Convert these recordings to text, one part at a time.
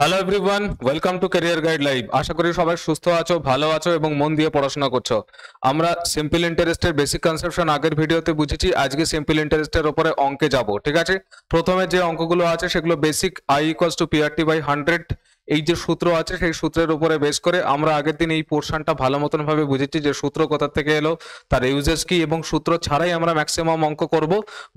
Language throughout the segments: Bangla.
Hello everyone, welcome to career guide live. আশা করি সবাই সুস্থ আছো, ভালো আছো এবং মন দিয়ে পড়াশোনা করছো। আমরা সিম্পল ইন্টারেস্টের বেসিক কনসেপশন আগের ভিডিওতে বুঝেছি। আজকে সিম্পল ইন্টারেস্টের উপরে অঙ্কে যাব, ঠিক আছে? প্রথমে যে অঙ্কগুলো আছে সেগুলো basic, I equals to PRT by 100, এই যে সূত্র আছে সেই সূত্রের উপরে বেস করে আমরা আগের দিন এই পোর্শনটা ভালো মতন ভাবে বুঝেছি যে সূত্র কোথা থেকে এলো, তার ইউজেস কি, এবং সূত্র ছাড়াই আমরা ম্যাক্সিমাম অঙ্ক করব।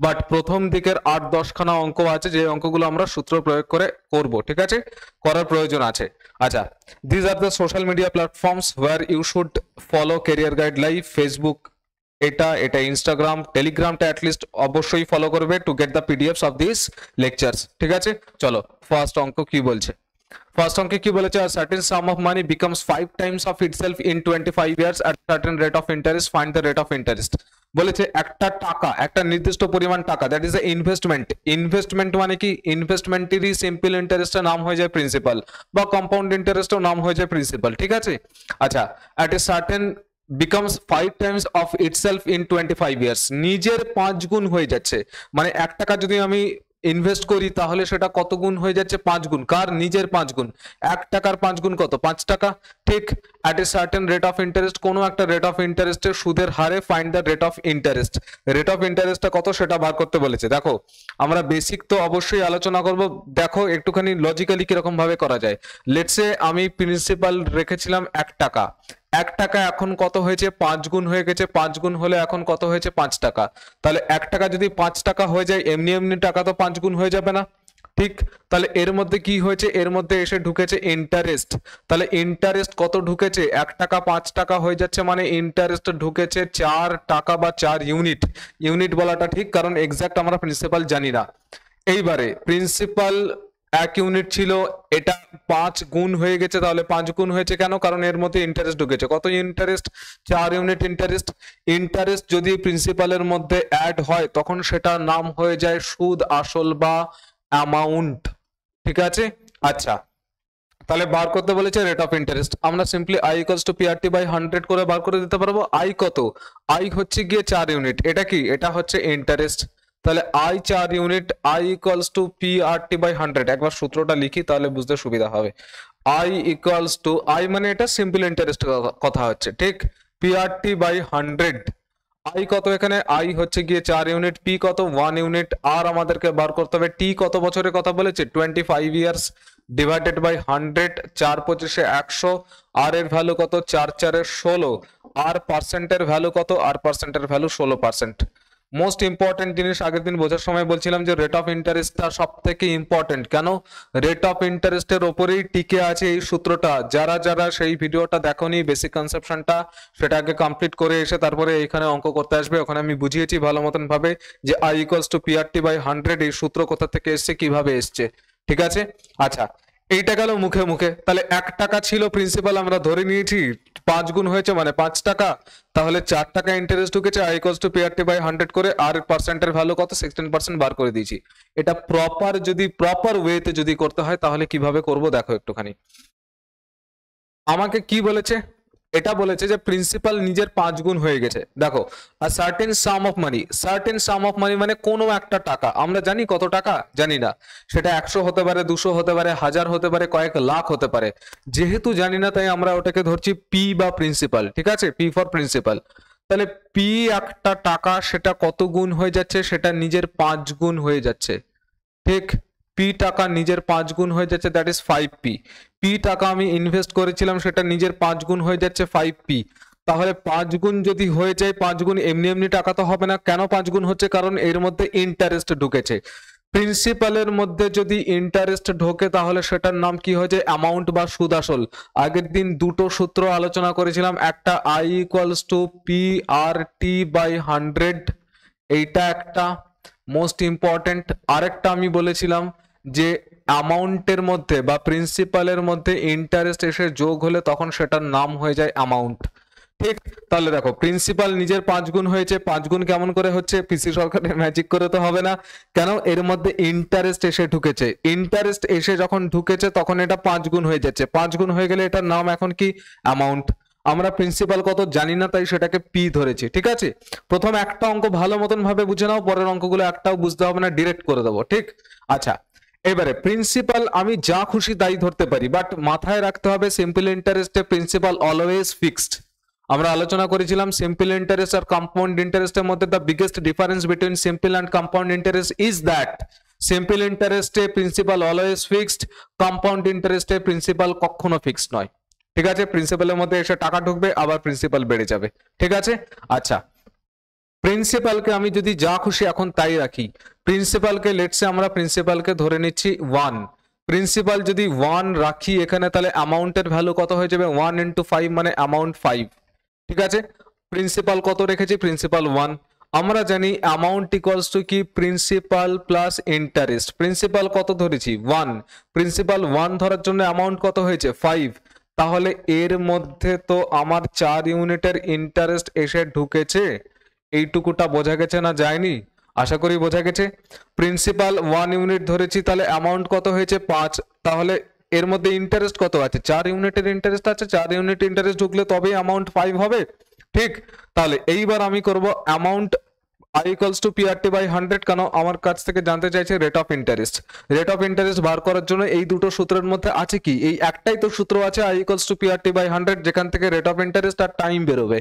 বাট প্রথম দিকের 8-10খানা অঙ্ক আছে যে অঙ্কগুলো আমরা সূত্র প্রয়োগ করে করব, ঠিক আছে? করার প্রয়োজন আছে। আচ্ছা, this are the social media platforms where you should follow career guide live. Facebook এটা ইনস্টাগ্রাম, টেলিগ্রামটা অ্যাটলিস্ট অবশ্যই ফলো করবে to get the PDFs of this lectures, ঠিক আছে? চলো ফার্স্ট অঙ্ক কি বলছে। ফার্স্ট অঙ্কে কি বলেছে, a certain sum of money becomes 5 times of itself in 25 years at certain rate of interest, find the rate of interest। বলেছে একটা টাকা, একটা নির্দিষ্ট পরিমাণ টাকা, that is a investment. Investment মানে কি, ইনভেস্টমেন্টেরই সিম্পল ইন্টারেস্টের নাম হয়ে যায় প্রিন্সিপাল, বা কম্পাউন্ড ইন্টারেস্টের নাম হয়ে যায় প্রিন্সিপাল, ঠিক আছে? আচ্ছা, at a certain becomes 5 times of itself in 25 years, নিজের 5 গুণ হয়ে যাচ্ছে। মানে 1 টাকা যদি আমি ইনভেস্ট করি তাহলে সেটা কত গুণ হয়ে যাচ্ছে? 5 গুণ। কার? নিজের 5 গুণ। 1 টাকার 5 গুণ কত? 5 টাকা, ঠিক? At a certain rate of interest, কোনো একটা রেট অফ ইন্টারেস্টের সুদের হারে find the rate of interest. Rate of ইন্টারেস্টটা কত সেটা বার করতে বলেছে। দেখো, আমরা বেসিক তো অবশ্যই আলোচনা করব, দেখো একটুখানি লজিক্যালি কিরকম ভাবে করা যায়। লেটস সে আমি প্রিন্সিপাল রেখেছিলাম 1 টাকা, 1 টাকা এখন কত হয়েছে? 5 গুণ হয়ে গেছে। 5 গুণ হলে এখন কত হয়েছে? 5 টাকা। তাহলে 1 টাকা যদি 5 টাকা হয়ে যায়, এমনি এমনি টাকা তো 5 গুণ হয়ে যাবে না, ঠিক? তাহলে এর মধ্যে কি হয়েছে? এর মধ্যে এসে ঢুকেছে ইন্টারেস্ট। তাহলে ইন্টারেস্ট কত ঢুকেছে? 1 টাকা 5 টাকা হয়ে যাচ্ছে, মানে ইন্টারেস্ট ঢুকেছে 4 টাকা বা 4 ইউনিট। ইউনিট বলাটা ঠিক, কারণ এক্সাক্ট আমরা প্রিন্সিপাল জানি না। এইবারে প্রিন্সিপাল 1 ইউনিট ছিল, এটা 5 গুণ হয়ে গেছে। তাহলে 5 গুণ হয়েছে কেন? কারণ এর মধ্যে ইন্টারেস্ট ঢুকেছে। কত ইন্টারেস্ট? 4 unit interest. ইন্টারেস্ট যদি প্রিন্সিপালের মধ্যে অ্যাড হয় তখন সেটার নাম হয়ে যায় সুদ, আসল বা অ্যামাউন্ট, ঠিক আছে? আচ্ছা, তাহলে বার করতে বলেছে রেট অফ ইন্টারেস্ট। আমরা simply I equals to PRT by 100 করে বার করে দিতে পারবো। আই কত? আই হচ্ছে গিয়ে 4 ইউনিট। এটা কি? এটা হচ্ছে ইন্টারেস্ট। তাহলে I 4 unit, I equals to PRT by 100। একবার সূত্রটা লিখি তাহলে বুঝতে সুবিধা হবে। আই ইকুয়ালস টু, আই মানে এটা সিম্পল ইন্টারেস্ট কথা হচ্ছে, ঠিক? PRT by 100। আই কত এখানে? আই হচ্ছে গিয়ে 4 ইউনিট, পি কত? 1 ইউনিট। আর আমাদেরকে বার করতে হবে টি কত বছরের কথা বলেছে? 25 ইয়ার্স, ডিভাইডেড বাই 100। 4 পঁচিশে 100। আর এর ভ্যালু কত? 4 4 16। আর পার্সেন্টের ভ্যালু কত? আর পার্সেন্টের ভ্যালু 16%। মোস্ট ইম্পর্টেন্ট জিনিস, আগের দিন বোঝার সময় বলছিলাম যে রেট অফ ইন্টারেস্টটা সব থেকে ইম্পর্টেন্ট। কেন? রেট অফ ইন্টারেস্টের ওপরেই টিকে আছে এই সূত্রটা। যারা যারা সেই ভিডিওটা দেখোনি বেসিক কনসেপশনটা, সেটা আগে কমপ্লিট করে এসে তারপরে এখানে অঙ্ক করতে আসবে। ওখানে আমি বুঝিয়েছি ভালো মতন ভাবে যে I equals to PRT by 100 এই সূত্র কোথা থেকে এসছে, কিভাবে এসছে, ঠিক আছে? আচ্ছা, এইটা গেল মুখে মুখে। তাহলে 1 টাকা ছিল প্রিন্সিপাল, আমরা ধরে নিয়েছি 5 গুণ হয়েছে মানে 5 টাকা। তাহলে 4 টাকা ইন্টারেস্ট ঢুকেছে, I equals to PRT by 100 করে। আর পার্সেন্টের ভ্যালু কত? 16% বার করে দিয়েছি। এটা প্রপার, যদি প্রপার ওয়েতে যদি করতে হয় তাহলে কিভাবে করব দেখো একটুখানি। আমাকে কি বলেছে? এটা বলেছে যে প্রিন্সিপাল নিজের 5 গুণ হয়ে গেছে। দেখো, a certain sum of money, certain sum of মানি মানে কোনো একটা টাকা। আমরা জানি কত টাকা? জানি না। সেটা 100 হতে পারে, 200 হতে পারে, 1000 হতে পারে, কয়েক লাখ হতে পারে। যেহেতু জানি না তাই আমরা ওটাকে ধরছি পি বা প্রিন্সিপাল, ঠিক আছে? P for principal. তাহলে পি একটা টাকা, সেটা কত গুণ হয়ে যাচ্ছে? সেটা নিজের 5 গুণ হয়ে যাচ্ছে, ঠিক? পি টাকা নিজের 5 গুণ হয়ে যাচ্ছে, দ্যাট ইজ 5p। পি টাকা আমি ইনভেস্ট করেছিলাম, সেটা নিজের 5 গুণ হয়ে যাচ্ছে 5p। তাহলে 5 গুণ যদি হয়ে যায়, 5 গুণ এমনি এমনি টাকা তো হবে না। কেন 5 গুণ হচ্ছে? কারণ এর মধ্যে ইন্টারেস্ট ঢুকেছে। প্রিন্সিপালের মধ্যে যদি ইন্টারেস্ট ঢোকে তাহলে সেটার নাম কি হয়ে যায়? অ্যামাউন্ট বা সুদ আসল। আগের দিন দুটো সূত্র আলোচনা করেছিলাম, একটা I equals to P R T by 100, এইটা একটা মোস্ট ইম্পর্টেন্ট। আরেকটা আমি বলেছিলাম যে অ্যামাউন্টের মধ্যে বা প্রিন্সিপালের মধ্যে ইন্টারেস্ট এসে যোগ হলে তখন সেটার নাম হয়ে যায় অ্যামাউন্ট, ঠিক? তাহলে দেখো, প্রিন্সিপাল নিজের 5 গুণ হয়েছে। 5 গুণ কেমন করে হচ্ছে? পিসি সরকারের ম্যাজিক করে তো হবে না। কেন? এর মধ্যে ইন্টারেস্ট এসে ঢুকেছে। ইন্টারেস্ট এসে যখন ঢুকেছে তখন এটা 5 গুণ হয়ে যাচ্ছে। 5 গুণ হয়ে গেলে এটার নাম এখন কি? অ্যামাউন্ট। আমরা প্রিন্সিপাল কত জানি না, তাই সেটাকে পি ধরেছি, ঠিক আছে? প্রথম একটা অঙ্ক ভালো মতন ভাবে বুঝে নাও, পরের অঙ্কগুলো একটাও বুঝতে হবে না, ডিরেক্ট করে দেবো, ঠিক? আচ্ছা, এবারে প্রিন্সিপাল আমি যা খুশি তাই ধরতে পারি, বাট মাথায় রাখতে হবে সিম্পল ইন্টারেস্টে প্রিন্সিপাল অলওয়েজ ফিক্সড। আমরা আলোচনা করেছিলাম সিম্পল ইন্টারেস্ট আর কম্পাউন্ড ইন্টারেস্টের মধ্যে the biggest difference between simple and compound interest is that simple ইন্টারেস্টে প্রিন্সিপাল অলওয়েজ ফিক্সড, কম্পাউন্ড ইন্টারেস্টে প্রিন্সিপাল কখনো ফিক্সড নয়। ঠিক আছে, প্রিন্সিপালের মধ্যে এসে টাকা ঢুকবে, আবার প্রিন্সিপাল বেড়ে যাবে। ঠিক আছে, আচ্ছা প্রিন্সিপালকে আমি যদি যা খুশি এখন তাই রাখি, প্রিন্সিপালকে লেটসে আমরা প্রিন্সিপালকে ধরে নিচ্ছি 1, প্রিন্সিপাল যদি 1 রাখি এখানে, তাহলে অ্যামাউন্টের ভ্যালু কত হয়ে যাবে 1 × 5 মানে অ্যামাউন্ট 5। ঠিক আছে, প্রিন্সিপাল কত রেখেছি, প্রিন্সিপাল 1। আমরা জানি অ্যামাউন্ট ইকুয়ালস টু কি, প্রিন্সিপাল প্লাস ইন্টারেস্ট। প্রিন্সিপাল কত ধরেছি 1, প্রিন্সিপাল 1 ধরার জন্য অ্যামাউন্ট কত হয়েছে 5, তাহলে এর মধ্যে তো আমার 4 ইউনিটের ইন্টারেস্ট এসে ঢুকেছে। এইটুকুটা বোঝা গেছে না যায়নি? আশা করি বোঝা গেছে। প্রিন্সিপাল 1 ইউনিট ধরেছি, তাহলে অ্যামাউন্ট কত হয়েছে 5, তাহলে এর মধ্যে ইন্টারেস্ট কত আছে 4 ইউনিটের ইন্টারেস্ট আছে, 4 ইউনিট ইন্টারেস্ট ঢুকলে তবেই অ্যামাউন্ট 5 হবে। ঠিক, তাহলে এইবার আমি করব amount I equals to PRT/100, কেন আমার কাছ থেকে জানতে চাইছে rate of interest. Rate of interest বার করার জন্য এই দুটো সূত্রের মধ্যে আছে কি, এই একটাই তো সূত্র আছে I equals to PRT/100, যেখান থেকে রেট অফ ইন্টারেস্ট আর টাইম বেরোবে।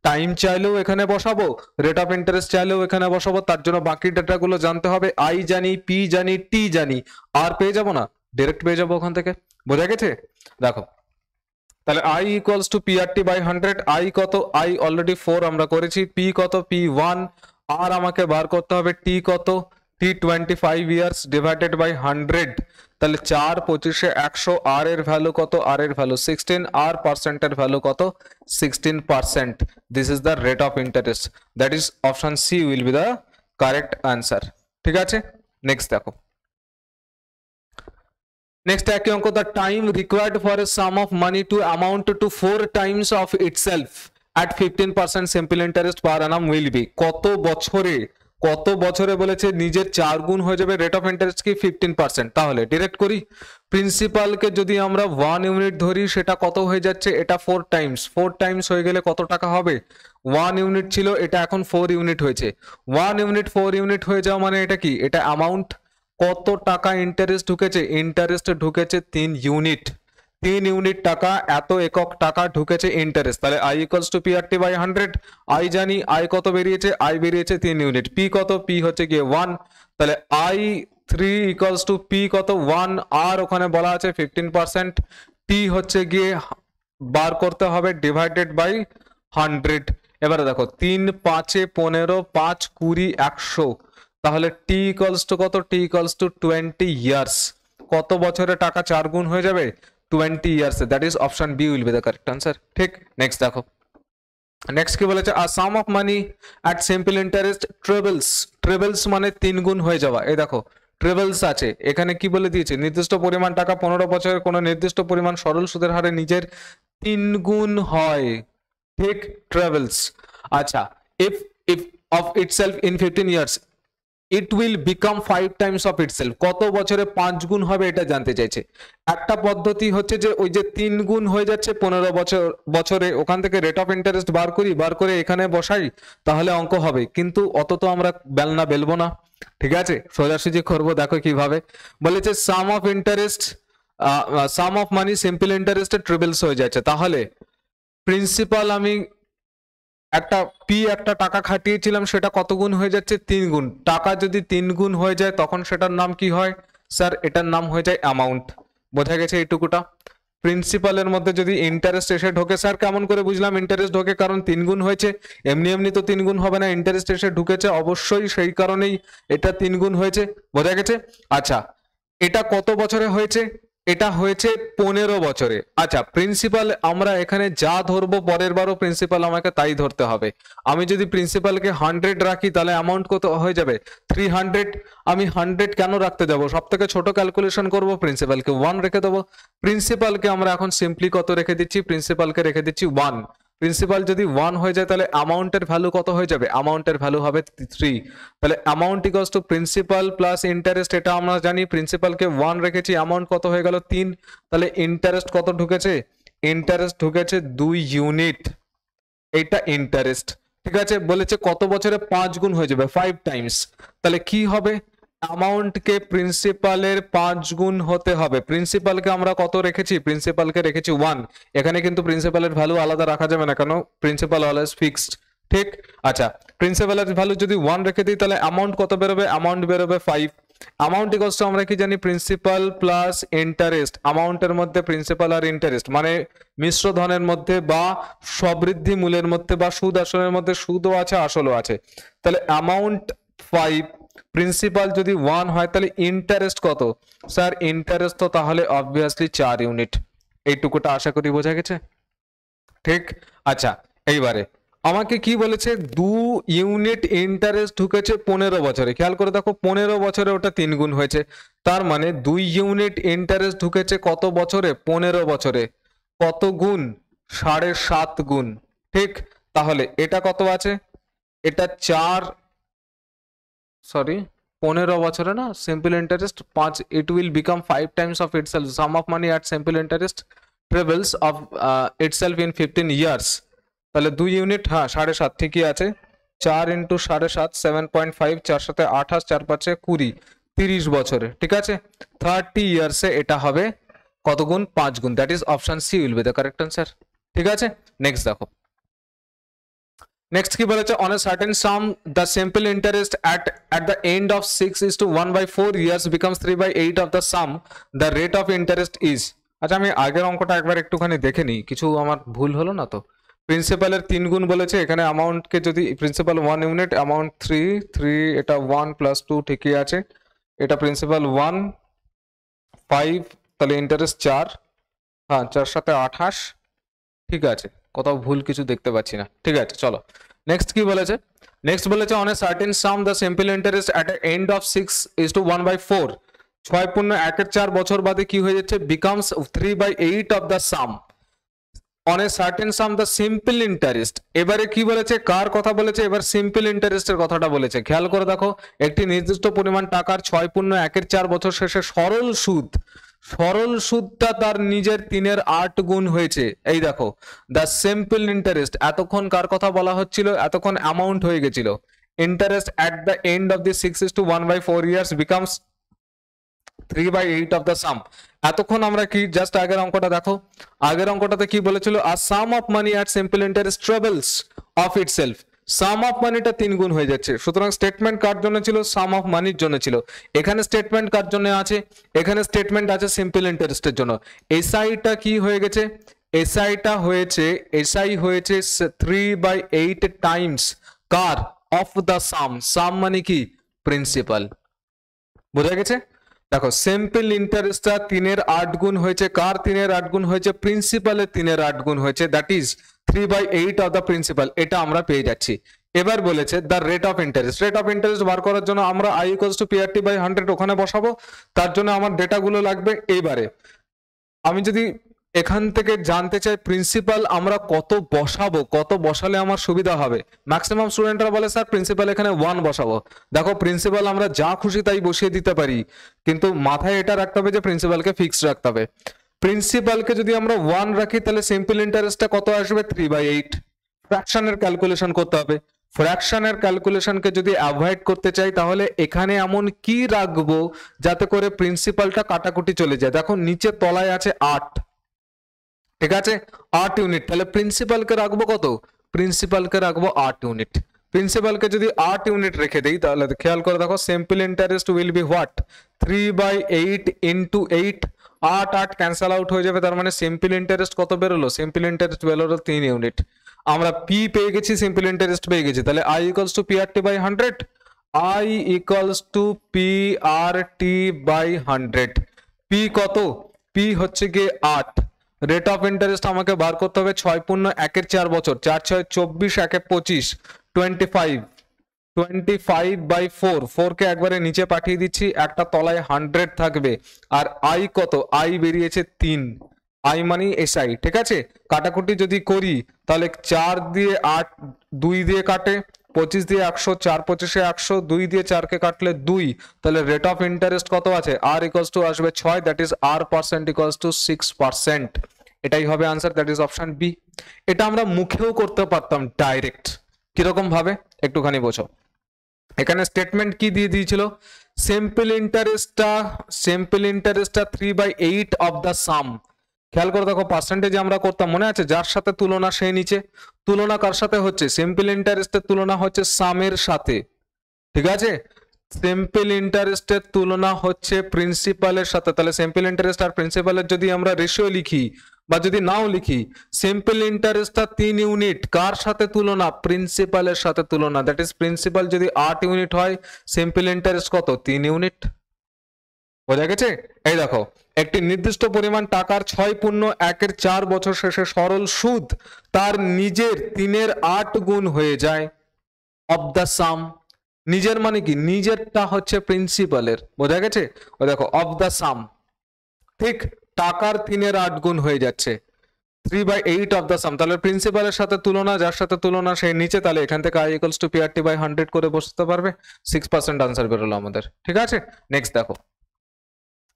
টাইম চাইলেও এখানে বসাবো, রেট অফ ইন্টারেস্ট চাইলেও এখানে বসাবো, তার জন্য বাকি ডেটাগুলো জানতে হবে। I জানি, P জানি, T জানি, আর পেয়ে যাবো না, ডাইরেক্ট পেয়ে যাবো ওখান থেকে। বোঝা গেছে? দেখো তাহলে I equals to PRT/100, I কত, I অলরেডি 4 আমরা করেছি, P কত, P1, আর আমাকে বার করতে হবে T কত, T 25 ইয়ার্স ডিভাইডেড বাই 100, তাহলে 4 25 100, আর এর ভ্যালু কত, আর এর ভ্যালু 16, আর পার্সেন্টের ভ্যালু কত 16%। This is the rate of interest, that is option C will be the correct answer. ঠিক আছে, নেক্সট দেখো। Next একই অঙ্ক, the time required for a sum of money to amount to 4 times of itself at 15% simple interest per annum will be, কত বছরে বলেছে নিজের 4 গুণ হয়ে যাবে রেট অফ ইন্টারেস্ট কি 15%। তাহলে ডিরেক্ট করি, প্রিন্সিপালকে যদি আমরা 1 ইউনিট ধরি সেটা কত হয়ে যাচ্ছে, এটা 4 টাইমস হয়ে গেলে কত টাকা হবে, 1 ইউনিট ছিল এটা এখন 4 ইউনিট হয়েছে, 1 ইউনিট 4 ইউনিট হয়ে যাওয়া মানে এটা কি, এটা অ্যামাউন্ট। কত টাকা ইন্টারেস্ট ঢুকেছে, ইন্টারেস্ট ঢুকেছে 3 ইউনিট, 3 ইউনিট টাকা, এত একক টাকা ঢুকেছে ইন্টারেস্ট। তাহলে I equals to PRT/100, I জানি I কত বেরিয়েছে, I বেরিয়েছে 3 ইউনিট, P কত, P হচ্ছে গিয়ে 1, তাহলে I 3 equals to P কত 1, আর ওখানে বলা আছে 15%, T হচ্ছে গিয়ে বার করতে হবে ডিভাইডেড বাই 100। এবারে দেখো 3 5 15 5 20 100, তাহলে T equals to কত, T equals to 20 ইয়ার্স। কত বছরে টাকা 4 গুণ হয়ে যাবে 20 years, that is option B will be the correct answer. ঠিক, নেক্সট দেখো। নেক্সট কি বলেছে, a sum of money at simple interest trebles মানে 3 গুণ হয়ে যাওয়া। এই দেখো ট্রেবলস আছে, এখানে কি বলে দিয়েছে, নির্দিষ্ট পরিমাণ টাকা 15 বছরের কোনো নির্দিষ্ট পরিমাণ সরল সুদের হারে নিজের 3 গুণ হয়। ঠিক, ট্রেবলস। আচ্ছা, if of itself in 15 years it will become 5 times of itself, কত বছরে 5 গুণ হবে এটা জানতে চাইছে। একটা পদ্ধতি হচ্ছে যে ওই যে 3 গুণ হয়ে যাচ্ছে 15 বছরে, ওখান থেকে রেট অফ ইন্টারেস্ট বার করে এখানে বসাই, তাহলে অঙ্ক হবে। কিন্তু অত তো আমরা বেলনা বেলবো না, ঠিক আছে, সোজাসুজি করবো। দেখো কিভাবে বলেছে, sum of interest sum of money simple ইন্টারেস্টে ট্রিপলস হয়ে যাচ্ছে, তাহলে প্রিন্সিপাল আমি একটা টাকা খাটিয়েছিলাম, সেটা কত গুণ হয়ে যাচ্ছে 3 গুণ। টাকা যদি 3 গুণ হয়ে যায় তখন সেটার নাম কি হয় স্যার, এটার নাম হয়ে যায় অ্যামাউন্ট। বোঝা গেছে এইটুকুটা। প্রিন্সিপালের মধ্যে যদি ইন্টারেস্ট এসে ঢোকে, স্যার কেমন করে বুঝলাম ইন্টারেস্ট ঢোকে, কারণ 3 গুণ হয়েছে, এমনি তো 3 গুণ হবে না, ইন্টারেস্ট এসে ঢুকেছে অবশ্যই, সেই কারণেই এটা 3 গুণ হয়েছে। বোঝা গেছে? আচ্ছা, এটা কত বছরে হয়েছে, এটা হয়েছে 15 বছরে। আচ্ছা, প্রিন্সিপাল আমরা এখানে যা ধরবো পরের বারও প্রিন্সিপাল আমাকে তাই ধরতে হবে। আমি যদি প্রিন্সিপালকে 100 রাখি তাহলে অ্যামাউন্ট কত হয়ে যাবে 300। আমি 100 কেন রাখতে যাব, সব থেকে ছোট ক্যালকুলেশন করব, প্রিন্সিপালকে 1 রেখে দেবো। প্রিন্সিপালকে আমরা এখন সিম্পলি কত রেখে দিচ্ছি, প্রিন্সিপালকে রেখে দিচ্ছি 1। প্রিন্সিপাল যদি 1 হয়ে যায় তাহলে অ্যামাউন্টের ভ্যালু কত হয়ে যাবে, অ্যামাউন্টের ভ্যালু হবে 3। তাহলে amount equals to principal plus interest, এটা আমরা জানি, প্রিন্সিপালকে 1 রেখেছি, অ্যামাউন্ট কত হয়ে গেল 3। তাহলে ইন্টারেস্ট কত ঢুকেছে, ইন্টারেস্ট ঢুকেছে 2 ইউনিট, এইটা ইন্টারেস্ট। ঠিক আছে, বলেছে কত বছরে 5 গুণ হয়ে যাবে 5 টাইমস, তাহলে কি হবে অ্যামাউন্টকে প্রিন্সিপালের 5 গুণ হতে হবে। প্রিন্সিপালকে আমরা কত রেখেছি? প্রিন্সিপালকে রেখেছি 1। এখানে কিন্তু প্রিন্সিপালের ভ্যালু আলাদা রাখা যাবে না, কেন প্রিন্সিপাল অলওয়েজ ফিক্সড। ঠিক, আচ্ছা প্রিন্সিপালের ভ্যালু যদি 1 রেখে দিই তাহলে অ্যামাউন্ট কত বেরোবে? অ্যামাউন্ট বেরোবে 5। অ্যামাউন্ট ইকুয়ালস টু আমরা কি জানি? Principal plus interest. অ্যামাউন্টের মধ্যে প্রিন্সিপাল আর ইন্টারেস্ট মানে মিশ্র ধনের মধ্যে বা সবৃদ্ধি মূলের মধ্যে বা সুদ আসলের মধ্যে সুদও আছে আসলও আছে। তাহলে অ্যামাউন্ট 5, প্রিন্সিপাল যদি 1 হয় তাহলে ইন্টারেস্ট কত? স্যার ইন্টারেস্ট তো তাহলে অবভিয়াসলি 4 ইউনিট। এইটুকুটা আশা করি বোঝা গেছে। ঠিক, আচ্ছা এইবারে আমাকে কি বলেছে? 2 ইউনিট ইন্টারেস্ট ঢুকেছে 15 বছরে। খেয়াল করে দেখো 15 বছরে ওটা 3 গুণ হয়েছে, তার মানে 2 ইউনিট ইন্টারেস্ট ঢুকেছে কত বছরে? 15 বছরে। কত গুণ? 7.5 গুণ। ঠিক, তাহলে এটা কত আছে? এটা 15 বছরে না simple interest 5, it will become 5 times of itself. Sum of money at simple interest trebles of itself in 15 years. তাহলে 2 ইউনিট, হ্যাঁ 7.5 ঠিকই আছে। 4 ইন্টু 7.5 7.5, 4 সাথে 28, 4 5 20, 30 বছরে। ঠিক আছে, 30 ইয়ার্সে এটা হবে কত গুণ? 5 গুণ। That is option C will be the correct answer. ঠিক আছে, নেক্সট দেখো। নেক্সট কি বলেছে? On a certain sum the simple interest at the end of 6:1/4 years becomes 3/8 of the sum. The rate of interest is. আচ্ছা আমি আগের অঙ্কটা একবার একটুখানি দেখে নিই, কিছু আমার ভুল হলো না তো। প্রিন্সিপালের 3 গুণ বলেছে, এখানে অ্যামাউন্টকে যদি প্রিন্সিপাল 1 ইউনিট, অ্যামাউন্ট 3, এটা 1 + 2 ঠিকই আছে। এটা প্রিন্সিপাল 1 5, তাহলে ইন্টারেস্ট 4, হ্যাঁ 4 সাথে 28, ঠিক আছে, কোথাও ভুল কিছু দেখতে পাচ্ছি না। ঠিক আছে চলো নেক্সট কি বলেছে? নেক্সট বলেছে on a certain sum the simple interest at a end of 6:1/4, 6.1/4 বছর বাদে কি হয়ে যাচ্ছে? Becomes 3/8 of the some. On a certain sum the simple interest, এবারে কি বলেছে? কার কথা বলেছে? এবার সিম্পল ইন্টারেস্টের কথাটা বলেছে। খেয়াল করে দেখো, একটি নির্দিষ্ট পরিমাণ টাকার 6.1/4 বছর শেষে সরল সুদ, সরল সুদটা তার নিজের 3/8 গুণ হয়েছে। এই দেখো দ্য সিম্পল ইন্টারেস্ট, এতক্ষণ কার কথা বলা হচ্ছিল? এতক্ষণ অ্যামাউন্ট হয়ে গেছিল। Interest at the end of the 6:1/4 years becomes 3/8 of the sum. এতক্ষণ আমরা কি জাস্ট আগের অঙ্কটা দেখো, আগের অঙ্কটাতে কি বলেছিল? আর sum of money at simple interest trebles of itself. Sum of মানিটা 3 গুণ হয়ে যাচ্ছে, সুতরাং স্টেটমেন্ট কার জন্য ছিল? সাম অফ মানির জন্য ছিল। এখানে স্টেটমেন্ট কার জন্য আছে? এখানে স্টেটমেন্ট আছে সিম্পল ইন্টারেস্টের জন্য। এসআইটা কি হয়ে গেছে? এসআইটা হয়েছে, এসআই হয়েছে 3/8 টাইমস কার? অফ দ্য সাম। সাম মানে কি? প্রিন্সিপাল। বোঝা গেছে? দেখো সিম্পল ইন্টারেস্টটা 3/8 গুণ হয়েছে, কার 3/8 গুণ হয়েছে? প্রিন্সিপালের 3/8 গুণ হয়েছে, that is 3/8 of the principal. এটা আমরা পেয়ে যাচ্ছি। এবার বলেছে the rate of interest. Rate of interest বার করার জন্য আমরা I = PRT/100 ওখানে বসাবো, তার জন্য আমার ডেটাগুলো লাগবে। এইবারে আমি যদি এখান থেকে জানতে চাই প্রিন্সিপাল আমরা কত বসাবো, কত বসালে আমার সুবিধা হবে, ম্যাক্সিমাম স্টুডেন্টরা বলে স্যার প্রিন্সিপাল এখানে 1 বসাবো। দেখো প্রিন্সিপাল আমরা যা খুশি তাই বসিয়ে দিতে পারি, কিন্তু মাথায় এটা রাখতে হবে যে প্রিন্সিপালকে ফিক্সড রাখতে হবে। প্রিন্সিপালকে যদি আমরা 1 রাখি তাহলে সিম্পল ইন্টারেস্টটা কত আসবে? 3/8। ফ্র্যাকশনের ক্যালকুলেশন করতে হবে। ফ্র্যাকশনের ক্যালকুলেশনকে যদি অ্যাভয়েড করতে চাই তাহলে এখানে এমন কি রাখবো যাতে করে প্রিন্সিপালটা কাটাকুটি চলে যায়। দেখো নিচে তলায় আছে 8, ঠিক আছে 8 ইউনিট, তাহলে প্রিন্সিপালকে রাখবো কত? প্রিন্সিপালকে রাখবো 8 ইউনিট। প্রিন্সিপালকে যদি 8 ইউনিট রেখে দেই তাহলে খেয়াল করে দেখো simple interest will be what? 3/8 into 8, 8 cancel out হয়ে যাবে, তার মানে সিম্পল ইন্টারেস্ট কত বেরোলো? সিম্পল ইন্টারেস্ট বেরোলো 3 ইউনিট। আমরা পি পেয়ে গেছি, সিম্পল ইন্টারেস্ট পেয়ে গেছি, তাহলে I = PRT/100। I = PRT/100। P কত? পি হচ্ছে গিয়ে 8। রেট অফ ইন্টারেস্ট আমাকে বার করতে হবে 6.1/4 বছর, 4 6 24, 1 25, 25/4, 4 কে একবারে নিচে পাঠিয়ে দিচ্ছি, একটা তলায় 100 থাকবে। আর আই কত? আই বেরিয়েছে 3, আই মানে এসআই। ঠিক আছে, কাটাকুটি যদি করি তাহলে 4 দিয়ে 8, 2 দিয়ে কাটে, 25 দিয়ে 100, 4 25 100, 2 দিয়ে 4 কে কাটলে 2, তাহলে রেট অফ ইন্টারেস্ট কত আছে? আর আসবে 6, দ্যাট ইজ R% = 6%। এটাই হবে answer, that is option B. এটা আমরা মুখেও করতে পারতাম ডাইরেক্ট। কিরকম ভাবে একটুখানি বোঝো। এখানে স্টেটমেন্ট কি দিয়ে দিয়েছিল? সিম্পল ইন্টারেস্টটা 3/8 অফ দ্য সাম। খেয়াল করে দেখো পার্সেন্টেজ আমরা করতাম মনে আছে, যার সাথে তুলনা সেই নিচে। তুলনা কার সাথে হচ্ছে? সিম্পল ইন্টারেস্টের তুলনা হচ্ছে সামের সাথে, ঠিক আছে। সিম্পল ইন্টারেস্টের তুলনা হচ্ছে প্রিন্সিপালের সাথে। তাহলে সিম্পল ইন্টারেস্ট আর প্রিন্সিপালের যদি আমরা রেশিও লিখি বা যদি নাও লিখি, সিম্পল ইন্টারেস্টটা 3 ইউনিট, কার সাথে তুলনা? প্রিন্সিপালের সাথে তুলনা। দ্যাট ইজ প্রিন্সিপাল যদি 8 ইউনিট হয়, সিম্পল ইন্টারেস্ট কত? 3 ইউনিট। বোঝা গেছে? এই দেখো, একটি নির্দিষ্ট পরিমাণ টাকার 6.1 বছর শেষে সরল সুদ তার নিজের 3/8 গুণ হয়ে যায় অফ দ্য সাম। নিজের মানে কি? নিজেরটা হচ্ছে প্রিন্সিপালের, বোঝা গেছে? ও দেখো অফ দ্য সাম, ঠিক টাকার 3/8 গুণ হয়ে যাচ্ছে 3/8 অফ দ্য সাম। তাহলে প্রিন্সিপালের সাথে তুলনা, যার সাথে তুলনা সেই নিচে। তাহলে এখান থেকে I = PRT/100 করে বসতে পারবে। 6% আনসার বেরোলো আমাদের, ঠিক আছে। নেক্সট দেখো,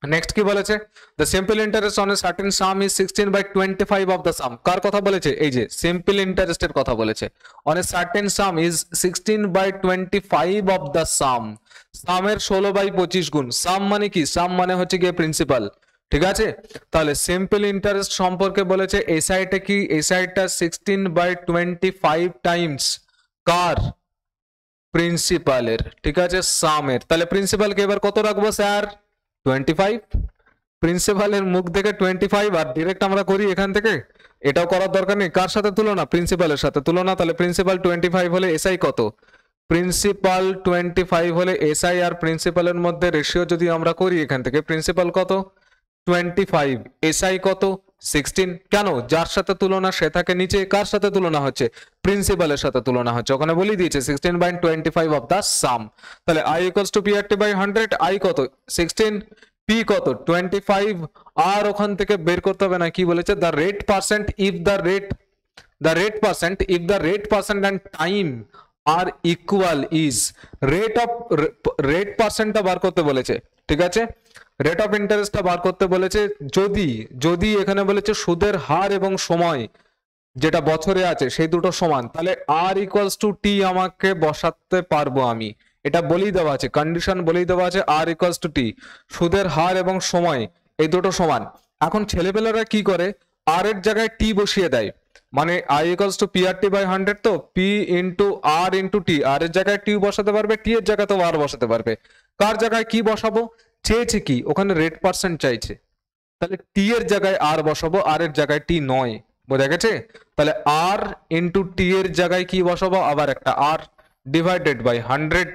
নেক্সট কি বলেছে? The simple interest on a certain sum is 16/25 of the sum. কার কথা বলেছে? এই যে সিম্পল ইন্টারেস্টের কথা বলেছে। On a certain sum is 16/25 of the sum. সামের 16/25 গুণ। সাম মানে কি? সাম মানে হচ্ছে গিয়ে প্রিন্সিপাল, ঠিক আছে। তাহলে সিম্পল ইন্টারেস্ট সম্পর্কে বলেছে এই সাইডটা কি? এই সাইডটা 16/25 টাইমস কার? প্রিন্সিপালের, ঠিক আছে, সামের। তাহলে প্রিন্সিপালকে এবার কত রাখবো স্যার? 25। প্রিন্সিপালের মুখ থেকে 25 আর ডিরেক্ট আমরা করি এখান থেকে, এটাও করার দরকার নেই। কার সাথে তুলনা? প্রিন্সিপালের সাথে তুলনা। তাহলে প্রিন্সিপাল 25 হলে এসআই কত? প্রিন্সিপাল 25 হলে এসআই আর প্রিন্সিপালের মধ্যে রেশিও যদি আমরা করি এখান থেকে, প্রিন্সিপাল কত? 25, এসআই কত? 16। কেন? যার সাথে তুলনা সে থাকে নিচে। কার সাথে তুলনা হচ্ছে? প্রিন্সিপালের সাথে তুলনা হচ্ছে। ওখানে বলে দিয়েছে 16/25 অফ দ্য সাম। তাহলে I = PRT/100। I কত? 16, P কত? 25। আর ওখান থেকে বের করতে হবে না, কি বলেছে? The rate percent if the rate percent and time are equal is. Rate পার্সেন্টটা বার করতে বলেছে, ঠিক আছে। রেট অফ ইন্টারেস্টটা বার করতে বলেছে যদি এখানে বলেছে সুদের হার এবং সময় যেটা বছরে আছে সেই দুটো সমান, তাহলে R = T আমাকে বসাতে পারবো আমি। এটা বলেই দেওয়া আছে, কন্ডিশন বলেই দেওয়া আছে R = T। সুদের হার এবং সময় এই দুটো সমান। এখন ছেলেপেলেরা কি করে? R এর জায়গায় T বসিয়ে দেয়। মানে I = PRT/100, তো P × R × T। R এর জায়গায় T বসাতে পারবে, T এর জায়গায় তো R বসাতে পারবে। কার জায়গায় কি বসাবো? চেয়েছে কি? ওখানে রেট পার্সেন্ট চাইছে, তাহলে T এর জায়গায় R বসাবো, R এর জায়গায় T নয়। বোঝা গেছে? তাহলে R × T এর জায়গায় কি বসাবো? আবার একটা R ডিভাইডেড বাই 100।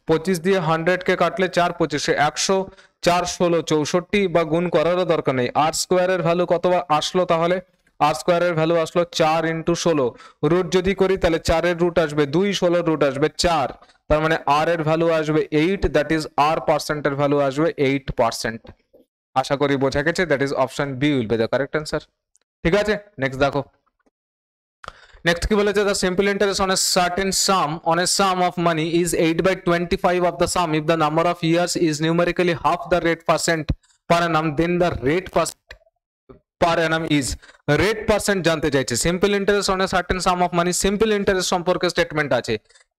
25 দিয়ে 100 কে কাটলে 4 25 100, 4 16 64, বা গুণ করারও দরকার নেই। R স্কোয়ারের ভ্যালু কত আসলো? তাহলে R স্কোয়ারের ভ্যালু আসলো 4 × 16। রুট যদি করি তাহলে 4 এর রুট আসবে 2, 16 রুট আসবে 4। তার মানে R এর ভ্যালু আসবে 8। দ্যাট ইজ R পার্সেন্টের ভ্যালু আসবে 8%। আশা করি বোঝা গেছে। That is option B will be the correct answer, ঠিক আছে। নেক্সট দেখো, নেক্সট কি বলেছে? The simple interest on a certain sum of money is 8/25 of the sum if the number of years is numerically half the rate percent per annum, then the rate per annum is. Rate percent জানতে চাইছে। Simple interest on a certain sum of money, simple interest সম্পর্কে স্টেটমেন্ট আছে।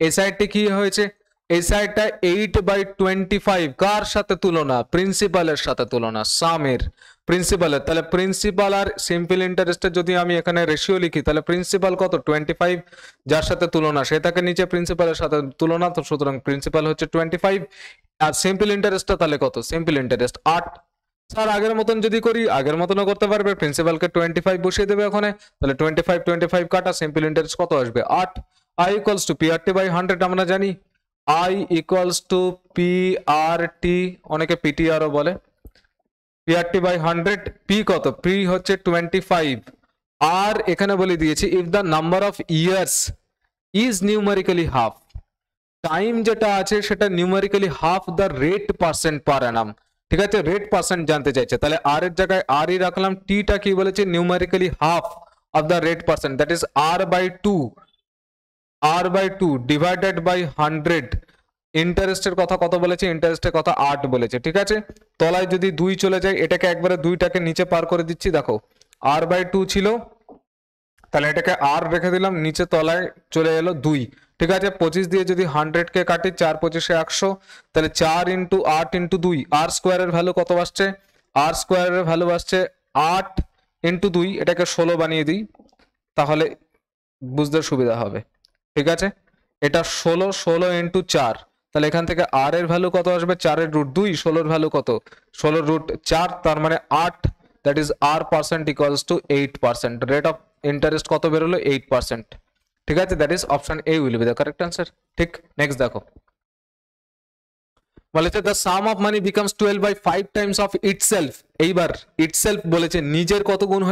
এই সাইডটি কি হয়েছে? এই সাইডটা 8/25 কার সাথে তুলনা? প্রিন্সিপালের সাথে তুলনা, সামের, প্রিন্সিপালের। তাহলে প্রিন্সিপাল আর সিম্পল ইন্টারেস্টের যদি আমি এখানে রেশিও লিখি, তাহলে প্রিন্সিপাল কত? 25, যার সাথে তুলনা সে থাকে নিচে, প্রিন্সিপালের সাথে তুলনা, তো সুতরাং প্রিন্সিপাল হচ্ছে 25। আর সিম্পল ইন্টারেস্টটা তাহলে কত? Simple interest 8। স্যার আগের মতন যদি করি, আগের মতনও করতে পারবে। প্রিন্সিপালকে 25 বসিয়ে দেবে ওখানে, তাহলে 25 কাটা, সিম্পল ইন্টারেস্ট কত আসবে? 8। I = PRT/100 আমরা জানি। I = PRT, অনেকে PTR ও বলে। PRT/100, P কত? P হচ্ছে 25। আর এখানে বলে দিয়েছি if the number of years is numerically half. Time যেটা আছে সেটা numerically half the rate percent per annum, ঠিক আছে। রেট পার্সেন্ট জানতে চাইছে, তাহলে R এর জায়গায় R ই রাখলাম। টিটা কি বলেছে? Numerically half of the rate percent, that is R/2 divided by 100। ইন্টারেস্টের কথা কত বলেছে? ইন্টারেস্টের কথা 8 বলেছে, ঠিক আছে। তলায় যদি 2 চলে যায়, এটাকে একবারে 2টাকে নিচে পার করে দিচ্ছি। দেখো R/2 ছিল, তাহলে এটাকে R রেখে দিলাম, নিচে তলায় চলে এলো 2, ঠিক আছে 25 দিয়ে যদি 100 কে কাটি 4 25 100 তাহলে 4 ইন্টু 8 ইন্টু 2 আর স্কোয়ারের ভ্যালু কত আসছে আর স্কোয়ারের ভ্যালু আসছে 8 ইন্টু 2 এটাকে 16 বানিয়ে দিই তাহলে বুঝতে সুবিধা হবে ঠিক আছে এটা 16 ইন্টু 4 তাহলে এখান থেকে আর এর ভ্যালু কত আসবে 4 এর রুট 2 16 এর ভ্যালু কত 16 রুট 4 তার মানে 8 that is R percent equals to 8% rate of interest কত বেরোলো 8% ঠিক আছে that is option A will be the correct answer ঠিক নেক্সট দেখো বলেছে the sum of money becomes 12 by 5 times of itself এইবার ইটসেলফ বলেছে নিজের কত গুণ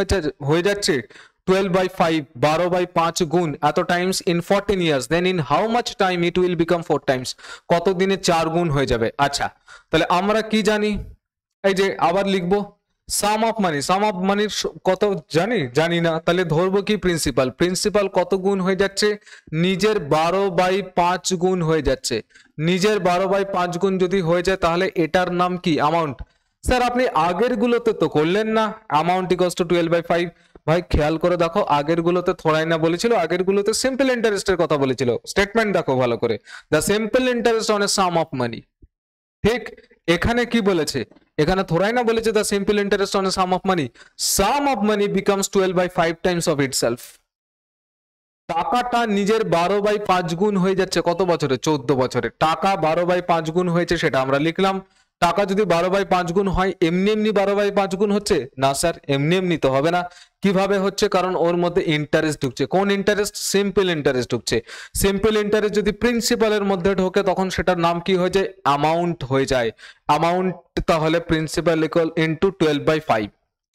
হয়ে যাচ্ছে 12 by 5 12 by 5 গুণ এত times in 14 years then in how much time it will become 4 times কত দিনে 4 গুণ হয়ে যাবে আচ্ছা তাহলে আমরা কি জানি এই যে আবার লিখবো সাম অফ মানির কত জানি না তাহলে ধরবো কি প্রিন্সিপাল কত গুণ হয়ে যাচ্ছে নিজের 12 বাই 5 গুণ হয়ে যাচ্ছে নিজের 12 বাই 5 গুণ যদি হয়ে যায় তাহলে এটার নাম কি অ্যামাউন্ট স্যার আপনি আগের গুলোতে তো করলেন না অ্যামাউন্ট ইকুয়ালস টু 12 বাই 5 ভাই খেয়াল করে দেখো আগের গুলোতে থোড়াই না বলেছিল আগের গুলোতে সিম্পল ইন্টারেস্টের কথা বলেছিল স্টেটমেন্ট দেখো ভালো করে the simple interest on a sum of money ঠিক এখানে কি বলেছে এখানে থোড়াই না বলেছে the simple interest on a sum of money becomes 12 by 5 times of itself টাকাটা নিজের 12 বাই 5 গুণ হয়ে যাচ্ছে কত বছরে 14 বছরে টাকা 12 বাই 5 গুণ হয়েছে সেটা আমরা লিখলাম টাকা যদি 12 বাই 5 গুণ হয় এমনি 12 বাই 5 গুণ হচ্ছে না স্যার এমনি তো হবে না কিভাবে হচ্ছে কারণ ওর মধ্যে ইন্টারেস্ট ঢুকছে কোন ইন্টারেস্ট সিম্পল ইন্টারেস্ট ঢুকছে সিম্পল ইন্টারেস্ট যদি প্রিন্সিপালের মধ্যে ঢোকে তখন সেটার নাম কি হয়ে যায় অ্যামাউন্ট হয়ে যায় অ্যামাউন্ট তাহলে প্রিন্সিপাল ইকুয়াল ইনটু 12 বাই 5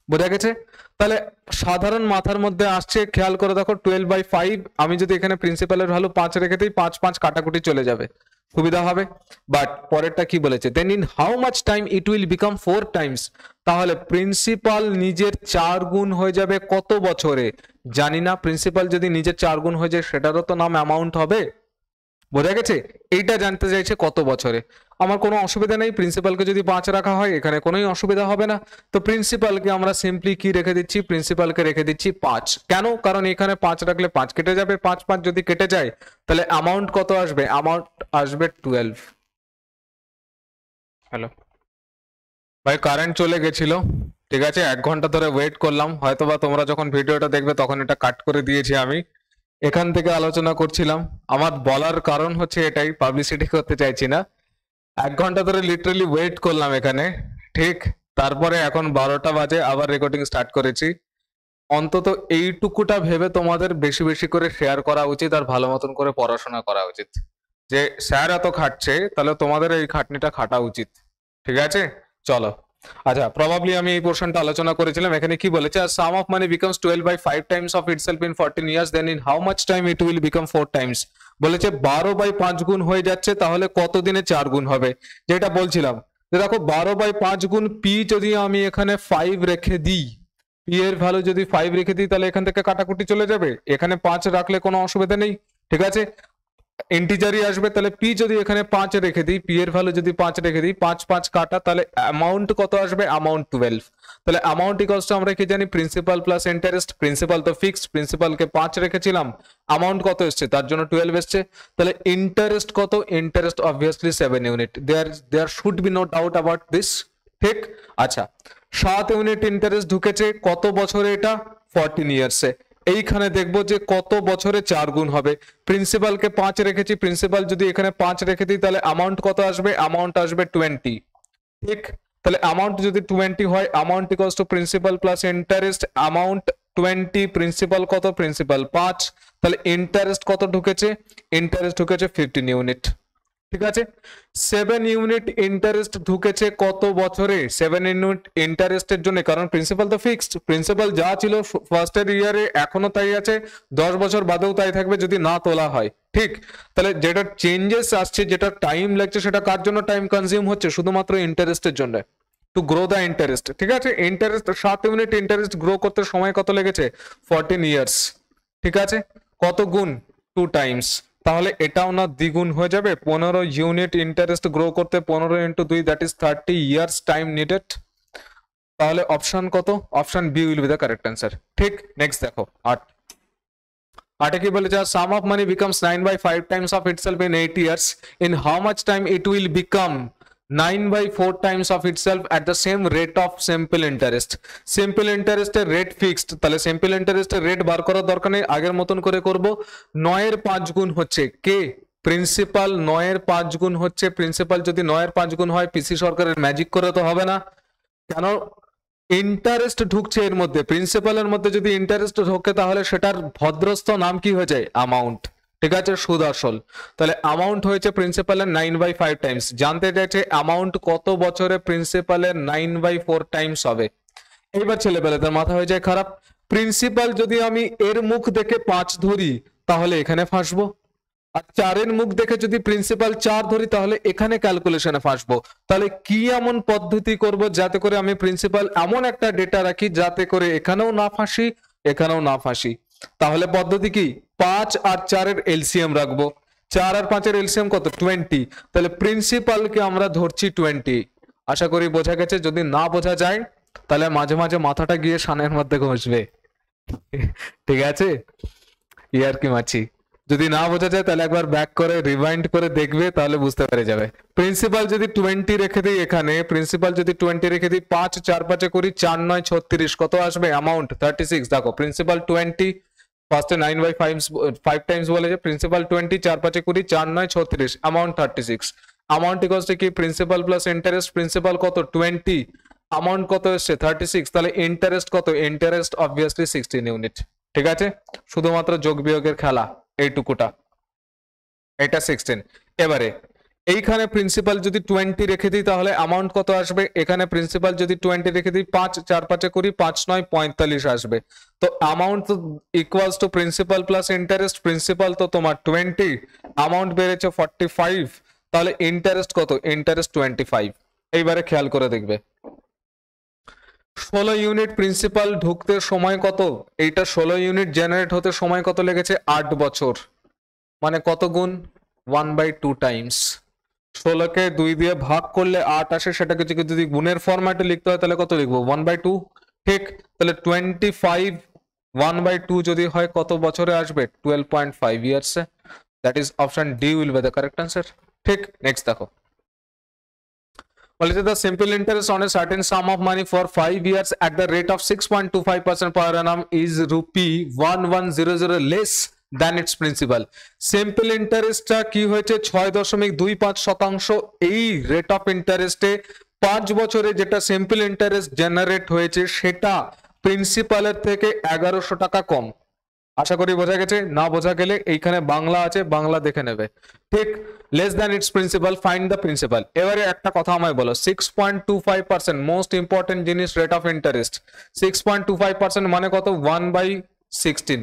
বোঝা গেছে তাহলে সাধারণ মাথার মধ্যে আসছে খেয়াল করে দেখো 12 বাই 5 আমি যদি এখানে প্রিন্সিপালের ভ্যালু 5 রেখে দিই 5 5 কাটাকুটি চলে যাবে সুবিধা হবে বাট পরেরটা কি বলেছে then in how much time it will become 4 times তাহলে প্রিন্সিপাল নিজের 4 গুণ হয়ে যাবে কত বছরে জানি না প্রিন্সিপাল যদি নিজের 4 গুণ হয়ে যায় সেটারও তো নাম অ্যামাউন্ট হবে বোঝা গেছে এইটা জানতে চাইছে কত বছরে আমার কোনো অসুবিধা নেই প্রিন্সিপালকে যদি 5 রাখা হয় এখানে কোনোই অসুবিধা হবে না তো প্রিন্সিপালকে আমরা সিম্পলি কি রেখে দিচ্ছি প্রিন্সিপালকে রেখে দিচ্ছি 5 কেন কারণ এখানে 5 রাখলে 5 কেটে যাবে 5 5 যদি কেটে যায় তাহলে অ্যামাউন্ট কত আসবে অ্যামাউন্ট আসবে 12 হ্যালো ভাই কারেন্ট চলে গেছিল ঠিক আছে 1 ঘন্টা ধরে ওয়েট করলাম হয়তোবা তোমরা যখন ভিডিওটা দেখবে তখন এটা কাট করে দিয়েছি আমি এখান থেকে আলোচনা করছিলাম আমার বলার কারণ হচ্ছে এটাই পাবলিসিটি করতে চাইছি না 1 ঘন্টা ধরে লিটারালি ওয়েট করলাম এখানে ঠিক তারপরে এখন 12টা বাজে আবার রেকর্ডিং স্টার্ট করেছি অন্তত এইটুকুটা ভেবে তোমাদের বেশি বেশি করে শেয়ার করা উচিত আর ভালো মতন করে পড়াশোনা করা উচিত যে স্যার এত খাটছে তাহলে তোমাদের এই খাটনিটা খাটা উচিত ঠিক আছে চলো আচ্ছা প্রবাবলি আমি এই পোরশনটা আলোচনা করেছিলাম এখানে কি বলেছে sum of money becomes 12 by 5 times of itself in 14 years then in how much time it will become 4 times বলেছে 12 বাই 5 গুণ হয়ে যাচ্ছে তাহলে কত দিনে 4 গুণ হবে যেটা বলছিলাম যে দেখো 12 বাই 5 গুণ পি যদি আমি এখানে 5 রেখে দিই পি এর ভ্যালু যদি 5 রেখে দিই তাহলে এখান থেকে কাটাকুটি চলে যাবে এখানে 5 রাখলে কোনো অসুবিধা নেই ঠিক আছে ইন্টিজারই আসবে তাহলে পি যদি এখানে 5 রেখে দিই পি এর ভ্যালু যদি 5 রেখে দিই 5 5 কাটা তাহলে অ্যামাউন্ট কত আসবে অ্যামাউন্ট 12 তাহলে অ্যামাউন্ট ইকুয়ালস টু আমরা কি জানি প্রিন্সিপাল প্লাস ইন্টারেস্ট প্রিন্সিপাল তো ফিক্সড প্রিন্সিপালকে 5 রেখেছিলাম অ্যামাউন্ট কত এসেছে তার জন্য 12 এসেছে তাহলে ইন্টারেস্ট কত interest obviously 7 unit there should be no doubt about this ঠিক আচ্ছা 7 ইউনিট ইন্টারেস্ট ঢুকেছে কত বছরে এটা 14 ইয়ার্সে এইখানে দেখবো যে কত বছরে 4 গুণ হবে প্রিন্সিপালকে 5 রেখেছি প্রিন্সিপাল যদি এখানে 5 রেখে দিই তাহলে অ্যামাউন্ট কত আসবে অ্যামাউন্ট আসবে 20 ঠিক তাহলে অ্যামাউন্ট যদি 20 হয় amount equals to principal plus interest amount 20 principal কত প্রিন্সিপাল 5 তাহলে ইন্টারেস্ট কত ঢুকেছে ইন্টারেস্ট ঢুকেছে 15 ইউনিট ঠিক আছে 7 ইউনিট ইন্টারেস্ট ঢুকেছে কত বছরে 7 ইউনিট ইন্টারেস্টের জন্য কারণ প্রিন্সিপাল তো ফিক্সড প্রিন্সিপাল যা ছিল ফার্স্ট ইয়ারে এখনো তাই আছে 10 বছর বাদেও তাই থাকবে যদি না তোলা হয় ঠিক তাহলে যেটা চেঞ্জেস আসছে যেটা টাইম লাগছে সেটা কার জন্য টাইম কনজিউম হচ্ছে শুধুমাত্র ইন্টারেস্টের জন্য টু গ্রো দ্য ইন্টারেস্ট ঠিক আছে ইন্টারেস্ট 7 ইউনিট ইন্টারেস্ট গ্রো করতে সময় কত লেগেছে 14 ইয়ার্স ঠিক আছে কত গুণ 2 টাইমস তাহলে এটাও না দ্বিগুণ হয়ে যাবে 15 ইউনিট ইন্টারেস্ট গ্রো করতে 15 into 2 that is 30 years time needed তাহলে অপশন কত option B will be the correct answer ঠিক নেক্সট দেখো 8 আটে কি বলেছে, sum of money becomes 9/5 times of itself in 8 years, in how much time it will become 9/4 times of itself at the same rate of simple interest. Simple ইন্টারেস্টের রেট ফিক্সড, তাহলে সিম্পল ইন্টারেস্টের রেট বার করার দরকার নেই, আগের মতন করে করব। 9 এর 5 গুণ হচ্ছে কে, প্রিন্সিপাল। 9 এর 5 গুণ হচ্ছে প্রিন্সিপাল, যদি 9 এর 5 গুণ হয় পিসি সরকারের ম্যাজিক করে তো হবে না, কেন ইন্টারেস্ট ঢুকছে এর মধ্যে, প্রিন্সিপালের মধ্যে যদি ইন্টারেস্ট ঢোকে তাহলে সেটার ভদ্রস্থ নাম কি হয়ে যায়, অ্যামাউন্ট, ঠিক আছে, সুদ আসল। তাহলে অ্যামাউন্ট হয়েছে প্রিন্সিপালের 9/5 টাইমস। জানতে চাইছে অ্যামাউন্ট কত বছরে প্রিন্সিপালের 9/4 টাইমস হবে। এইবার ছেলেবেলাদের মাথা হয়ে যায় খারাপ, প্রিন্সিপাল যদি আমি এর মুখ দেখে 5 ধরি তাহলে এখানে ফাঁসবো, আর 4 এর মুখ দেখে যদি প্রিন্সিপাল 4 ধরি তাহলে এখানে ক্যালকুলেশনে ফাঁসবো। তাহলে কি এমন পদ্ধতি করব যাতে করে আমি প্রিন্সিপাল এমন একটা ডেটা রাখি যাতে করে এখানেও না ফাঁসি এখানেও না ফাঁসি। তাহলে পদ্ধতি কি, 5 আর 4 এর এলসিএম রাখবো। 4 আর 5 এর এলসিএম কত, 20। তাহলে প্রিন্সিপালকে আমরা ধরছি 20। আশা করি বোঝা গেছে। যদি না বোঝা যায় তাহলে মাঝে মাঝে মাথাটা গিয়ে সানের মধ্যে ঘষবে, ঠিক আছে, ইয়ার কি মাছি। যদি না বোঝা যায় তাহলে একবার ব্যাক করে রিভাইন্ড করে দেখবে, তাহলে বুঝতে পেরে যাবে। প্রিন্সিপাল যদি 20 রেখে দিই, এখানে প্রিন্সিপাল যদি 20 রেখে দিই, 5 4 5 করি, 4 9 36, কত আসবে অ্যামাউন্ট 36। দেখো প্রিন্সিপাল 20, ফার্স্টে 9/5 টাইমস বলেছে, প্রিন্সিপাল 20, 4 5 করি, 4 9 36, অ্যামাউন্ট 36। অ্যামাউন্ট ইকুয়ালস টু কি, প্রিন্সিপাল প্লাস ইন্টারেস্ট। প্রিন্সিপাল কত 20, অ্যামাউন্ট কত এসছে 36, তাহলে ইন্টারেস্ট কত, ইন্টারেস্ট অবভিয়াসলি 16 ইউনিট, ঠিক আছে। শুধুমাত্র যোগ বিয়োগের খেলা এইটুকুটা, এটা 16। এবারে এইখানে প্রিন্সিপাল যদি 20 রেখে দিই তাহলে অ্যামাউন্ট কত আসবে, এখানে প্রিন্সিপাল যদি 20 রেখে দিই, 5 4 5 করি, 5 9 45 আসবে। তো amount equals to principal plus interest. Principal তো তোমার 20, অ্যামাউন্ট বেড়েছে 45, তাহলে ইন্টারেস্ট কত, ইন্টারেস্ট 25। এইবারে খেয়াল করে দেখবে 16 ইউনিট প্রিন্সিপাল ঢুকতে সময় কত, এইটা 16 ইউনিট জেনারেট হতে সময় কত লেগেছে, 8 বছর। মানে কত গুণ, 1/2 টাইমস। 16কে 2 দিয়ে ভাগ করলে 8 আসে, সেটাকে যদি গুণের ফরম্যাটে লিখতে হয় তাহলে কত লিখবো, 1/2, ঠিক। তাহলে 25 1/2 যদি হয় কত বছরে আসবে, 12.5 years. That is option D will be the correct answer, ঠিক। নেক্সট দেখো, বলেছে the simple interest on a certain sum of money for 5 years at the rate of 6.25% per annum is rupee 1100 less than its principal. Simple ইন্টারেস্টটা কি হয়েছে, 6.25%। এই রেট অফ ইন্টারেস্টে 5 বছরে যেটা সিম্পল ইন্টারেস্ট জেনারেট হয়েছে সেটা প্রিন্সিপালের থেকে 1100 টাকা কম। আশা করি বোঝা গেছে। না বোঝা গেলে এইখানে বাংলা আছে, বাংলা দেখে নেবে, ঠিক। Less than it's principal, find the principal. এবারে একটা কথা আমায় বলো, 6.25%, মোস্ট ইম্পর্টেন্ট জিনিস রেট অফ ইন্টারেস্ট। 6.25% মানে কত, 1/16।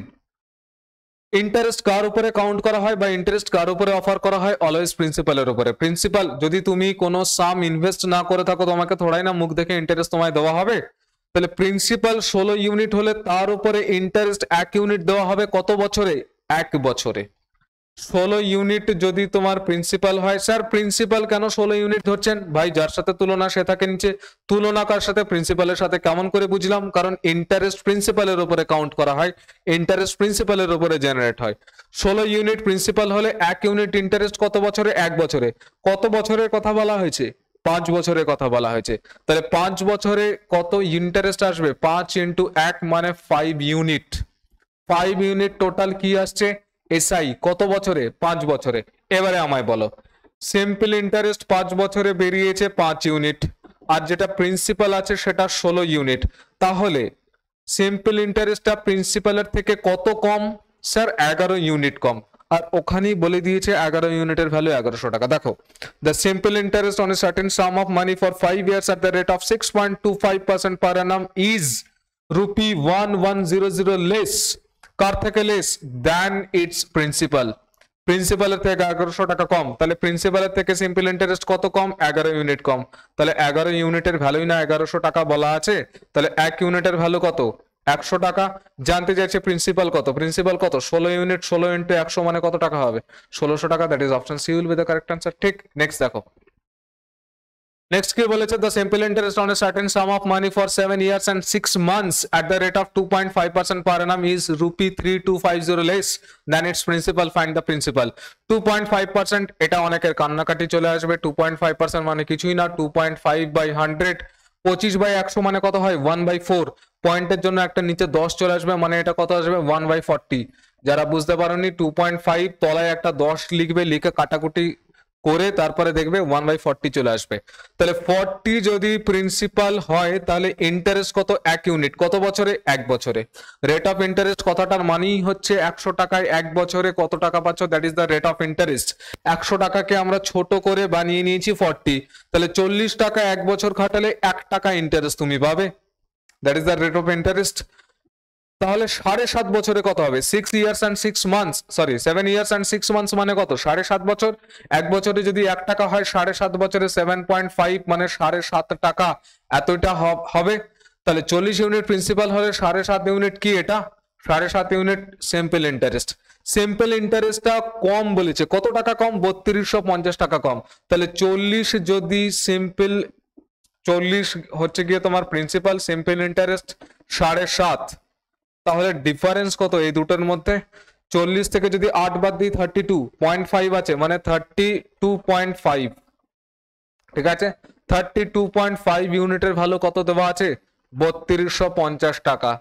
ইন্টারেস্ট কার উপরে কাউন্ট করা হয় বা ইন্টারেস্ট কার উপরে অফার করা হয়, অলওয়েজ প্রিন্সিপালের উপরে। প্রিন্সিপাল যদি তুমি কোনো সাম ইনভেস্ট না করে থাকো, তোমাকে থোড়াই না মুখ দেখে ইন্টারেস্ট তোমায় দেওয়া হবে। তাহলে প্রিন্সিপাল 16 ইউনিট হলে তার উপরে ইন্টারেস্ট 1 ইউনিট দেওয়া হবে কত বছরে, 1 বছরে। 16 ইউনিট যদি তোমার প্রিন্সিপাল হয়, স্যার প্রিন্সিপাল কেন 16 ইউনিট ধরছেন, ভাই যার সাথে তুলনা সে থাকে নিচে। তুলনা কার সাথে, প্রিন্সিপালের সাথে। কেমন করে বুঝলাম, কারণ ইন্টারেস্ট প্রিন্সিপালের উপরে কাউন্ট করা হয়, ইন্টারেস্ট প্রিন্সিপালের উপরে জেনারেট হয়। 16 ইউনিট প্রিন্সিপাল হলে 1 ইউনিট ইন্টারেস্ট কত বছরে, 1 বছরে। কত বছরের কথা বলা হয়েছে, 5 বছরের কথা বলা হয়েছে। তাহলে 5 বছরে কত ইন্টারেস্ট আসবে, 5 × 1 মানে 5 ইউনিট। 5 ইউনিট টোটাল কি আসছে, এসআই কত বছরে, 5 বছরে। এবারে আমায় বলো, সিম্পল ইন্টারেস্ট 5 বছরে বেরিয়েছে 5 ইউনিট, আর যেটা প্রিন্সিপাল আছে সেটা 16 ইউনিট। তাহলে সিম্পল ইন্টারেস্টটা প্রিন্সিপালের থেকে কত কম, স্যার 11 ইউনিট কম। আর ওখানেই বলে দিয়েছে 11 ইউনিটের ভ্যালু 1100 টাকা। দেখো, the simple interest on a certain sum of money for 5 years at the rate of 6.25% per annum is rupee 1100 less, কার থেকে লেস, দেন ইটস প্রিন্সিপাল। প্রিন্সিপালের থেকে 1100 টাকা কম। তাহলে প্রিন্সিপালের থেকে সিম্পল ইন্টারেস্ট কত কম, 11 ইউনিট কম। তাহলে 11 ইউনিটের ভ্যালুই না 1100 টাকা বলা আছে। তাহলে 1 ইউনিটের ভ্যালু কত, 100 টাকা। জানতে চাইছে প্রিন্সিপাল কত, প্রিন্সিপাল কত, 16 ইউনিট, 16 × 100 মানে কত টাকা হবে, 1600 টাকা। That is option C will be the correct answer, ঠিক। নেক্সট দেখো, নেক্সট কি বলেছে, the simple interest on a certain sum of money for 7 years and 6 months at the rate of 2.5% per annum is rupee 3250 less than its principal. Find the principal. 2.5% এটা অনেকের কান্নাকাটি চলে আসবে। 2.5% মানে কিছুই না, 2.5/100, 25/100 মানে কত হয় 1/4। পয়েন্টের জন্য একটা নিচে 10 চলে আসবে, মানে এটা কত আসবে 1/40। যারা বুঝতে পারেননি 2.5 তলায় একটা 10 লিখবে, লিখে কাটাকুটি করে তারপরে দেখবে 1/40 চলে আসবে। তাহলে 40 যদি প্রিন্সিপাল হয় তাহলে ইন্টারেস্ট কত, 1 ইউনিট, কত বছরে, 1 বছরে। রেট অফ ইন্টারেস্ট কথাটার মানেই হচ্ছে 100 টাকায় 1 বছরে কত টাকা পাচ্ছ, that is the rate of interest. 100 টাকাকে আমরা ছোট করে বানিয়ে নিয়েছি 40, তাহলে 40 টাকা 1 বছর খাটালে 1 টাকা ইন্টারেস্ট তুমি পাবে, that is the rate of interest. তাহলে 7.5 বছরে কত হবে, 6 years and 6 months, sorry 7 years and 6 months মানে কত, 7.5 বছর। 1 বছরে যদি 1 টাকা হয়, 7.5 বছরে 7.5 মানে 7.5 টাকা এতটা হবে। তাহলে 40 ইউনিট প্রিন্সিপাল হলে 7.5 ইউনিট কি, এটা 7.5 ইউনিট সিম্পল ইন্টারেস্ট। সিম্পল ইন্টারেস্টটা কম বলেছে, কত টাকা কম, 3250 টাকা কম। তাহলে 40 যদি সিম্পল, 40 হচ্ছে গিয়ে তোমার প্রিন্সিপাল, সিম্পল ইন্টারেস্ট 7.5, তাহলে ডিফারেন্স কত এই দুটোর মধ্যে, 40 থেকে যদি 8 বাদ দিই 32.5 আছে, মানে 32.5, ঠিক আছে। 32.5 ইউনিটের ভ্যালু কত দেওয়া আছে, 3250 টাকা।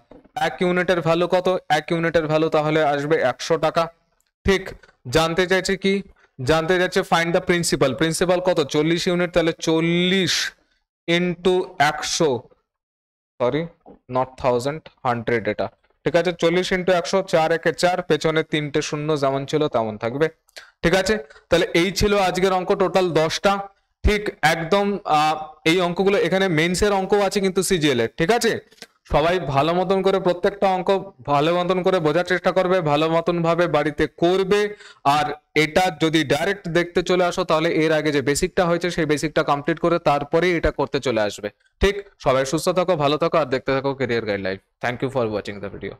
1 ইউনিটের ভ্যালু কত, 1 ইউনিটের ভ্যালু তাহলে আসবে 100 টাকা। ঠিক, জানতে চাইছে কি, জানতে চাইছে ফাইন্ড দ্য প্রিন্সিপাল। প্রিন্সিপাল কত, 40 ইউনিট, তাহলে 40 ইন্টু 100, সরি নট 1000, 100 এটা, ঠিক আছে। 40 ইন্টু 100, 4 একে 4, পেছনে 3টে শূন্য যেমন ছিল তেমন থাকবে, ঠিক আছে। তাহলে এই ছিল আজকের অঙ্ক, টোটাল 10টা। ঠিক একদম এই অঙ্কগুলো, এখানে মেন্সের অঙ্ক আছে কিন্তু সিজিএল এর, ঠিক আছে। সবাই ভালো মতন করে প্রত্যেকটা অঙ্ক ভালো মতন করে বোঝার চেষ্টা করবে, ভালো মতন ভাবে বাড়িতে করবে। আর এটা যদি ডাইরেক্ট দেখতে চলে আসো তাহলে এর আগে যে বেসিকটা হয়েছে সেই বেসিকটা কমপ্লিট করে তারপরে এটা করতে চলে আসবে। ঠিক, সবাই সুস্থ থাকো, ভালো থাকো, আর দেখতে থাকো career guide life. Thank you for watching the video.